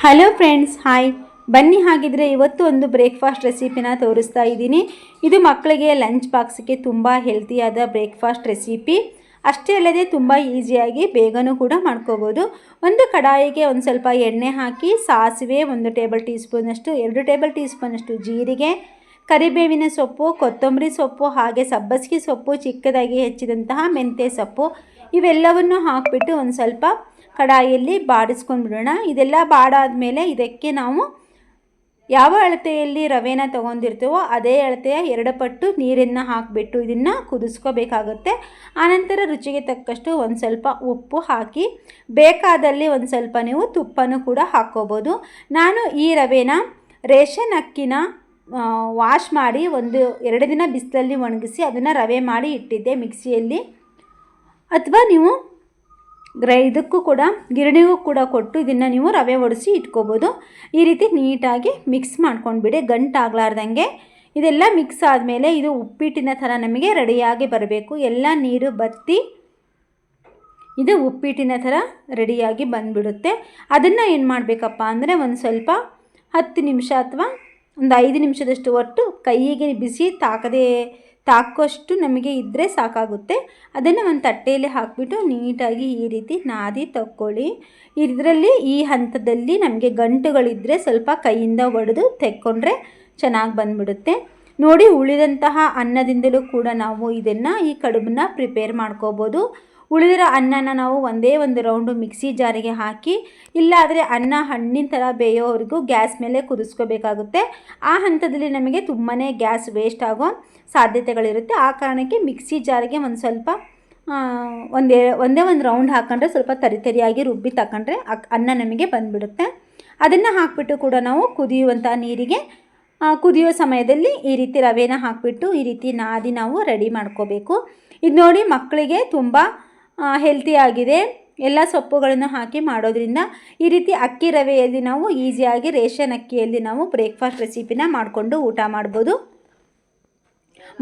Hello friends, hi. ಬನ್ನಿ ಹಾಗಿದ್ರೆ ಇವತ್ತು ಒಂದು ಬ್ರೇಕ್ಫಾಸ್ಟ್ ರೆಸಿಪಿನ ತೋರಿಸ್ತಾ ಇದ್ದೀನಿ. ಇದು ಮಕ್ಕಳಿಗೆ ಲಂಚ್ ಬಾಕ್ಸ್ಗೆ ತುಂಬ ಹೆಲ್ತಿಯಾದ ಬ್ರೇಕ್ಫಾಸ್ಟ್ ರೆಸಿಪಿ. ಅಷ್ಟೇ ಅಲ್ಲದೆ ತುಂಬ ಈಸಿಯಾಗಿ ಬೇಗನೂ ಕೂಡ ಮಾಡ್ಕೋಬೋದು. ಒಂದು ಕಡಾಯಿಗೆ ಒಂದು ಸ್ವಲ್ಪ ಎಣ್ಣೆ ಹಾಕಿ, ಸಾಸಿವೆ 1 ಟೇಬಲ್ ಟೀ ಸ್ಪೂನಷ್ಟು, 2 ಟೇಬಲ್ ಟೀ ಸ್ಪೂನಷ್ಟು ಜೀರಿಗೆ, ಕರಿಬೇವಿನ ಸೊಪ್ಪು, ಕೊತ್ತಂಬರಿ ಸೊಪ್ಪು, ಹಾಗೆ ಸಬ್ಬಸಿಗೆ ಸೊಪ್ಪು, ಚಿಕ್ಕದಾಗಿ ಹೆಚ್ಚಿದಂತಹ ಮೆಂತ್ಯ ಸೊಪ್ಪು ಇವೆಲ್ಲವನ್ನು ಹಾಕಿಬಿಟ್ಟು ಒಂದು ಸ್ವಲ್ಪ ಕಡಾಯಿಯಲ್ಲಿ ಬಾಡಿಸ್ಕೊಂಡ್ಬಿಡೋಣ. ಇದೆಲ್ಲ ಬಾಡಾದಮೇಲೆ ಇದಕ್ಕೆ ನಾವು ಯಾವ ಅಳತೆಯಲ್ಲಿ ರವೆನ ತೊಗೊಂಡಿರ್ತೀವೋ ಅದೇ ಅಳತೆಯ 2 ಪಟ್ಟು ನೀರನ್ನು ಹಾಕಿಬಿಟ್ಟು ಇದನ್ನು ಕುದಿಸ್ಕೋಬೇಕಾಗುತ್ತೆ. ಆನಂತರ ರುಚಿಗೆ ತಕ್ಕಷ್ಟು ಒಂದು ಸ್ವಲ್ಪ ಉಪ್ಪು ಹಾಕಿ, ಬೇಕಾದಲ್ಲಿ ಒಂದು ಸ್ವಲ್ಪ ನೀವು ತುಪ್ಪನೂ ಕೂಡ ಹಾಕ್ಕೋಬೋದು. ನಾನು ಈ ರವೆನ ರೇಷನ್ ಅಕ್ಕಿನ ವಾಶ್ ಮಾಡಿ 1-2 ದಿನ ಬಿಸಿಲಲ್ಲಿ ಒಣಗಿಸಿ ಅದನ್ನು ರವೆ ಮಾಡಿ ಇಟ್ಟಿದ್ದೆ ಮಿಕ್ಸಿಯಲ್ಲಿ. ಅಥವಾ ನೀವು ಇದಕ್ಕೂ ಕೂಡ ಗಿರಣಿಗೂ ಕೂಡ ಕೊಟ್ಟು ಇದನ್ನು ನೀವು ರವೆ ಒಡಿಸಿ ಇಟ್ಕೋಬೋದು. ಈ ರೀತಿ ನೀಟಾಗಿ ಮಿಕ್ಸ್ ಮಾಡ್ಕೊಂಡ್ಬಿಡಿ, ಗಂಟಾಗಲಾರ್ದಂಗೆ. ಇದೆಲ್ಲ ಮಿಕ್ಸ್ ಆದಮೇಲೆ ಇದು ಉಪ್ಪಿಟ್ಟಿನ ಥರ ನಮಗೆ ರೆಡಿಯಾಗಿ ಬರಬೇಕು. ಎಲ್ಲ ನೀರು ಬತ್ತಿ ಇದು ಉಪ್ಪಿಟ್ಟಿನ ಥರ ರೆಡಿಯಾಗಿ ಬಂದುಬಿಡುತ್ತೆ. ಅದನ್ನು ಏನು ಮಾಡಬೇಕಪ್ಪ ಅಂದರೆ ಒಂದು ಸ್ವಲ್ಪ 10 ನಿಮಿಷ ಅಥವಾ ಒಂದು 5 ನಿಮಿಷದಷ್ಟು ಒಟ್ಟು ಕೈಗೆ ಬಿಸಿ ತಾಕೋಷ್ಟು ನಮಗೆ ಇದ್ದರೆ ಸಾಕಾಗುತ್ತೆ. ಅದನ್ನು ಒಂದು ತಟ್ಟೆಯಲ್ಲಿ ಹಾಕಿಬಿಟ್ಟು ನೀಟಾಗಿ ಈ ರೀತಿ ನಾದಿ ತಕ್ಕೊಳ್ಳಿ. ಇದರಲ್ಲಿ ಈ ಹಂತದಲ್ಲಿ ನಮಗೆ ಗಂಟುಗಳಿದ್ದರೆ ಸ್ವಲ್ಪ ಕೈಯಿಂದ ಒಡೆದು ತೆಕ್ಕೊಂಡ್ರೆ ಚೆನ್ನಾಗಿ ಬಂದುಬಿಡುತ್ತೆ. ನೋಡಿ, ಉಳಿದಂತಹ ಅನ್ನದಿಂದಲೂ ಕೂಡ ನಾವು ಈ ಕಡುಬನ್ನ ಪ್ರಿಪೇರ್ ಮಾಡ್ಕೋಬೋದು. ಉಳಿದಿರೋ ಅನ್ನನ ನಾವು ಒಂದೇ ಒಂದು ರೌಂಡು ಮಿಕ್ಸಿ ಜಾರಿಗೆ ಹಾಕಿ, ಇಲ್ಲಾದರೆ ಅನ್ನ ಹಣ್ಣಿನ ಥರ ಬೇಯೋವರೆಗೂ ಗ್ಯಾಸ್ ಮೇಲೆ ಕುದಿಸ್ಕೋಬೇಕಾಗುತ್ತೆ. ಆ ಹಂತದಲ್ಲಿ ನಮಗೆ ತುಂಬಾ ಗ್ಯಾಸ್ ವೇಸ್ಟ್ ಆಗೋ ಸಾಧ್ಯತೆಗಳಿರುತ್ತೆ. ಆ ಕಾರಣಕ್ಕೆ ಮಿಕ್ಸಿ ಜಾರಿಗೆ ಒಂದು ಸ್ವಲ್ಪ ಒಂದೇ ಒಂದು ರೌಂಡ್ ಹಾಕೊಂಡ್ರೆ ಸ್ವಲ್ಪ ತರಿಯಾಗಿ ರುಬ್ಬಿ ತಗೊಂಡ್ರೆ ಅನ್ನ ನಮಗೆ ಬಂದುಬಿಡುತ್ತೆ. ಅದನ್ನು ಹಾಕಿಬಿಟ್ಟು ಕೂಡ ನಾವು ಕುದಿಯುವಂಥ ನೀರಿಗೆ ಕುದಿಯೋ ಸಮಯದಲ್ಲಿ ಈ ರೀತಿ ರವೆನ ಹಾಕಿಬಿಟ್ಟು ಈ ರೀತಿ ನಾದಿ ನಾವು ರೆಡಿ ಮಾಡ್ಕೋಬೇಕು. ಇದು ನೋಡಿ, ಮಕ್ಕಳಿಗೆ ತುಂಬ ಹೆಲ್ತಿಯಾಗಿದೆ. ಎಲ್ಲ ಸೊಪ್ಪುಗಳನ್ನು ಹಾಕಿ ಮಾಡೋದ್ರಿಂದ ಈ ರೀತಿ ಅಕ್ಕಿ ರವೆಯಲ್ಲಿ ನಾವು ಈಸಿಯಾಗಿ ರೇಷನ್ ಅಕ್ಕಿಯಲ್ಲಿ ನಾವು ಬ್ರೇಕ್ಫಾಸ್ಟ್ ರೆಸಿಪಿನ ಮಾಡಿಕೊಂಡು ಊಟ ಮಾಡ್ಬೋದು.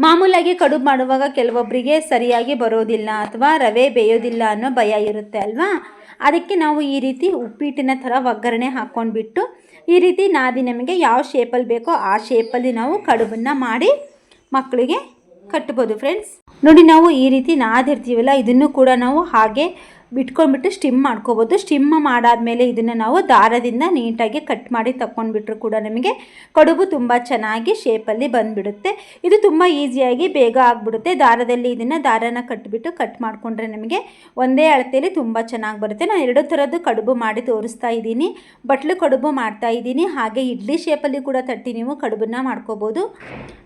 ಮಾಮೂಲಾಗಿ ಕಡುಬು ಮಾಡುವಾಗ ಕೆಲವೊಬ್ಬರಿಗೆ ಸರಿಯಾಗಿ ಬರೋದಿಲ್ಲ ಅಥವಾ ರವೆ ಬೇಯೋದಿಲ್ಲ ಅನ್ನೋ ಭಯ ಇರುತ್ತೆ ಅಲ್ವಾ. ಅದಕ್ಕೆ ನಾವು ಈ ರೀತಿ ಉಪ್ಪಿಟ್ಟಿನ ಥರ ಒಗ್ಗರಣೆ ಹಾಕ್ಕೊಂಡ್ಬಿಟ್ಟು ಈ ರೀತಿ ನಾದಿ ನಮಗೆ ಯಾವ ಶೇಪಲ್ಲಿ ಬೇಕೋ ಆ ಶೇಪಲ್ಲಿ ನಾವು ಕಡುಬನ್ನು ಮಾಡಿ ಮಕ್ಕಳಿಗೆ ಕಟ್ಬೋದು. ಫ್ರೆಂಡ್ಸ್ ನೋಡಿ, ನಾವು ಈ ರೀತಿ ನಾದಿರ್ತೀವಲ್ಲ, ಇದನ್ನು ಕೂಡ ನಾವು ಹಾಗೆ ಬಿಟ್ಕೊಂಡ್ಬಿಟ್ಟು ಸ್ಟಿಮ್ ಮಾಡ್ಕೋಬೋದು. ಸ್ಟಿಮ್ ಮಾಡಾದಮೇಲೆ ಇದನ್ನು ನಾವು ದಾರದಿಂದ ನೀಟಾಗಿ ಕಟ್ ಮಾಡಿ ತಗೊಂಡ್ಬಿಟ್ರು ಕೂಡ ನಮಗೆ ಕಡುಬು ತುಂಬ ಚೆನ್ನಾಗಿ ಶೇಪಲ್ಲಿ ಬಂದುಬಿಡುತ್ತೆ. ಇದು ತುಂಬ ಈಸಿಯಾಗಿ ಬೇಗ ಆಗಿಬಿಡುತ್ತೆ. ದಾರದಲ್ಲಿ ದಾರನ ಕಟ್ಬಿಟ್ಟು ಕಟ್ ಮಾಡಿಕೊಂಡ್ರೆ ನಮಗೆ ಒಂದೇ ಅಳತೆಯಲ್ಲಿ ತುಂಬ ಚೆನ್ನಾಗಿ ಬರುತ್ತೆ. ನಾನು 2 ಥರದ್ದು ಕಡುಬು ಮಾಡಿ ತೋರಿಸ್ತಾ ಇದ್ದೀನಿ. ಬಟ್ಲು ಕಡುಬು ಮಾಡ್ತಾ ಇದ್ದೀನಿ, ಹಾಗೆ ಇಡ್ಲಿ ಶೇಪಲ್ಲಿ ಕೂಡ ತಟ್ಟಿ ನೀವು ಕಡುಬನ್ನ ಮಾಡ್ಕೋಬೋದು.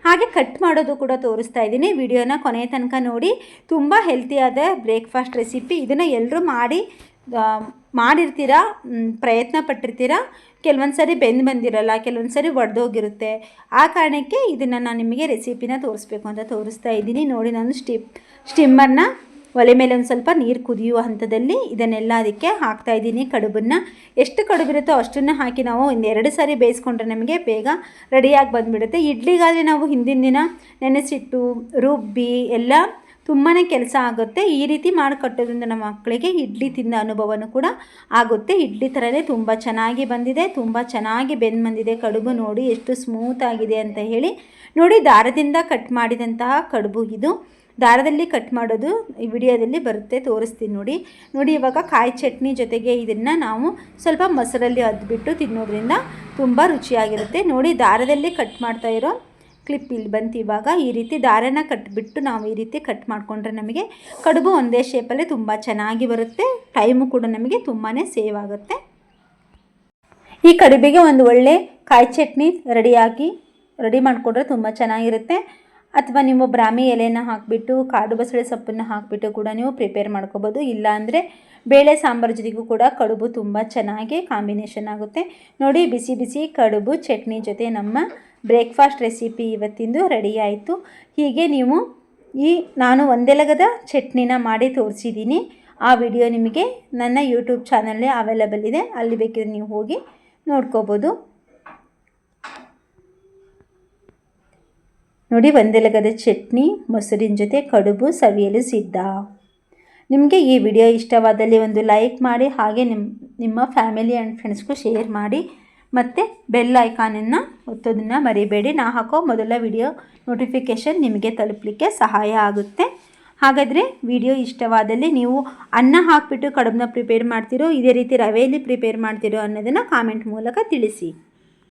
ಹಾಗೆ ಕಟ್ ಮಾಡೋದು ಕೂಡ ತೋರಿಸ್ತಾ ಇದ್ದೀನಿ. ವಿಡಿಯೋನ ಕೊನೆಯ ತನಕ ನೋಡಿ. ತುಂಬ ಹೆಲ್ತಿಯಾದ ಬ್ರೇಕ್ಫಾಸ್ಟ್ ರೆಸಿಪಿ. ಇದನ್ನು ಎಲ್ಲರೂ ಮಾಡಿರ್ತೀರ, ಪ್ರಯತ್ನ ಪಟ್ಟಿರ್ತೀರ. ಕೆಲವೊಂದು ಸರಿ ಬಂದಿರಲ್ಲ, ಕೆಲವೊಂದು ಸರಿ ಒಡೆದೋಗಿರುತ್ತೆ. ಆ ಕಾರಣಕ್ಕೆ ಇದನ್ನು ನಾನು ನಿಮಗೆ ರೆಸಿಪಿನ ತೋರಿಸ್ಬೇಕು ಅಂತ ತೋರಿಸ್ತಾ ಇದ್ದೀನಿ. ನೋಡಿ, ನಾನು ಸ್ಟಿಮ್ಮರ್ನ ಒಲೆ ಮೇಲೆ ಒಂದು ಸ್ವಲ್ಪ ನೀರು ಕುದಿಯುವ ಹಂತದಲ್ಲಿ ಇದನ್ನೆಲ್ಲ ಅದಕ್ಕೆ ಹಾಕ್ತಾಯಿದ್ದೀನಿ. ಕಡುಬನ್ನು ಎಷ್ಟು ಕಡುಬಿರುತ್ತೋ ಅಷ್ಟನ್ನು ಹಾಕಿ ನಾವು 2 ಸಾರಿ ಬೇಯಿಸ್ಕೊಂಡ್ರೆ ನಮಗೆ ಬೇಗ ರೆಡಿಯಾಗಿ ಬಂದುಬಿಡುತ್ತೆ. ಇಡ್ಲಿಗಾದರೆ ನಾವು ಹಿಂದಿನ ದಿನ ನೆನೆಸಿಟ್ಟು ರುಬ್ಬಿ ಎಲ್ಲ ತುಂಬಾ ಕೆಲಸ ಆಗುತ್ತೆ. ಈ ರೀತಿ ಮಾಡಿ ಕಟ್ಟೋದ್ರಿಂದ ನಮ್ಮ ಮಕ್ಕಳಿಗೆ ಇಡ್ಲಿ ತಿಂದ ಅನುಭವನೂ ಕೂಡ ಆಗುತ್ತೆ. ಇಡ್ಲಿ ಥರನೇ ತುಂಬ ಚೆನ್ನಾಗಿ ಬಂದಿದೆ, ತುಂಬ ಚೆನ್ನಾಗಿ ಬಂದಿದೆ ಕಡುಬು. ನೋಡಿ ಎಷ್ಟು ಸ್ಮೂತಾಗಿದೆ ಅಂತ ಹೇಳಿ. ನೋಡಿ, ದಾರದಿಂದ ಕಟ್ ಮಾಡಿದಂತಹ ಕಡುಬು ಇದು. ದಾರದಲ್ಲಿ ಕಟ್ ಮಾಡೋದು ಈ ವಿಡಿಯೋದಲ್ಲಿ ಬರುತ್ತೆ, ತೋರಿಸ್ತೀನಿ ನೋಡಿ. ಇವಾಗ ಕಾಯಿ ಚಟ್ನಿ ಜೊತೆಗೆ ಇದನ್ನು ನಾವು ಸ್ವಲ್ಪ ಮೊಸರಲ್ಲಿ ಅದ್ಬಿಟ್ಟು ತಿನ್ನೋದ್ರಿಂದ ತುಂಬ ರುಚಿಯಾಗಿರುತ್ತೆ. ನೋಡಿ, ದಾರದಲ್ಲಿ ಕಟ್ ಮಾಡ್ತಾ ಇರೋ ಕ್ಲಿಪ್ ಇಲ್ಲಿ ಬಂತು. ಇವಾಗ ಈ ರೀತಿ ದಾರನ ಕಟ್ಬಿಟ್ಟು ನಾವು ಈ ರೀತಿ ಕಟ್ ಮಾಡಿಕೊಂಡ್ರೆ ನಮಗೆ ಕಡುಬು ಒಂದೇ ಶೇಪಲ್ಲಿ ತುಂಬ ಚೆನ್ನಾಗಿ ಬರುತ್ತೆ. ಟೈಮು ಕೂಡ ನಮಗೆ ತುಂಬಾ ಸೇವ್ ಆಗುತ್ತೆ. ಈ ಕಡುಬಿಗೆ ಒಂದು ಒಳ್ಳೆ ಕಾಯಿ ಚಟ್ನಿ ರೆಡಿ ಮಾಡಿಕೊಂಡ್ರೆ ತುಂಬ ಚೆನ್ನಾಗಿರುತ್ತೆ. ಅಥವಾ ನೀವು ಬ್ರಾಹ್ಮಿ ಎಲೆನ ಹಾಕಿಬಿಟ್ಟು ಕಾಡು ಬಸಳೆ ಸೊಪ್ಪನ್ನು ಹಾಕಿಬಿಟ್ಟು ಕೂಡ ನೀವು ಪ್ರಿಪೇರ್ ಮಾಡ್ಕೋಬೋದು. ಇಲ್ಲಾಂದರೆ ಬೇಳೆ ಸಾಂಬಾರು ಜೊತೆಗೂ ಕೂಡ ಕಡುಬು ತುಂಬ ಚೆನ್ನಾಗಿ ಕಾಂಬಿನೇಷನ್ ಆಗುತ್ತೆ. ನೋಡಿ, ಬಿಸಿ ಬಿಸಿ ಕಡುಬು ಚಟ್ನಿ ಜೊತೆ ನಮ್ಮ ಬ್ರೇಕ್ಫಾಸ್ಟ್ ರೆಸಿಪಿ ಇವತ್ತಿಂದು ರೆಡಿ ಆಯಿತು. ಹೀಗೆ ನೀವು ನಾನು ಒಂದೆಲಗದ ಚಟ್ನಿನ ಮಾಡಿ ತೋರಿಸಿದ್ದೀನಿ. ಆ ವಿಡಿಯೋ ನಿಮಗೆ ನನ್ನ ಯೂಟ್ಯೂಬ್ ಚಾನಲ್ಲೇ ಅವೈಲೇಬಲ್ ಇದೆ, ಅಲ್ಲಿ ಬೇಕಿದ್ರೆ ನೀವು ಹೋಗಿ ನೋಡ್ಕೋಬೋದು. ನೋಡಿ, ಒಂದೆಲಗದ ಚಟ್ನಿ ಮೊಸರಿನ ಜೊತೆ ಕಡುಬು ಸವಿಯಲು ಸಿದ್ಧ. ನಿಮಗೆ ಈ ವಿಡಿಯೋ ಇಷ್ಟವಾದಲ್ಲಿ ಒಂದು ಲೈಕ್ ಮಾಡಿ, ಹಾಗೆ ನಿಮ್ಮ ಫ್ಯಾಮಿಲಿ ಆ್ಯಂಡ್ ಫ್ರೆಂಡ್ಸ್ಗೂ ಶೇರ್ ಮಾಡಿ, ಮತ್ತು ಬೆಲ್ ಐಕಾನನ್ನು ಒತ್ತೋದನ್ನು ಮರಿಬೇಡಿ. ನಾ ಹಾಕೋ ಮೊದಲ ವಿಡಿಯೋ ನೋಟಿಫಿಕೇಷನ್ ನಿಮಗೆ ತಲುಪಲಿಕ್ಕೆ ಸಹಾಯ ಆಗುತ್ತೆ. ಹಾಗಾದರೆ ವಿಡಿಯೋ ಇಷ್ಟವಾದಲ್ಲಿ ನೀವು ಅನ್ನ ಹಾಕಿಬಿಟ್ಟು ಕಡುಬನ್ನ ಪ್ರಿಪೇರ್ ಮಾಡ್ತಿರೋ, ಇದೇ ರೀತಿ ರವೆಯಲ್ಲಿ ಪ್ರಿಪೇರ್ ಮಾಡ್ತಿರೋ ಅನ್ನೋದನ್ನು ಕಾಮೆಂಟ್ ಮೂಲಕ ತಿಳಿಸಿ.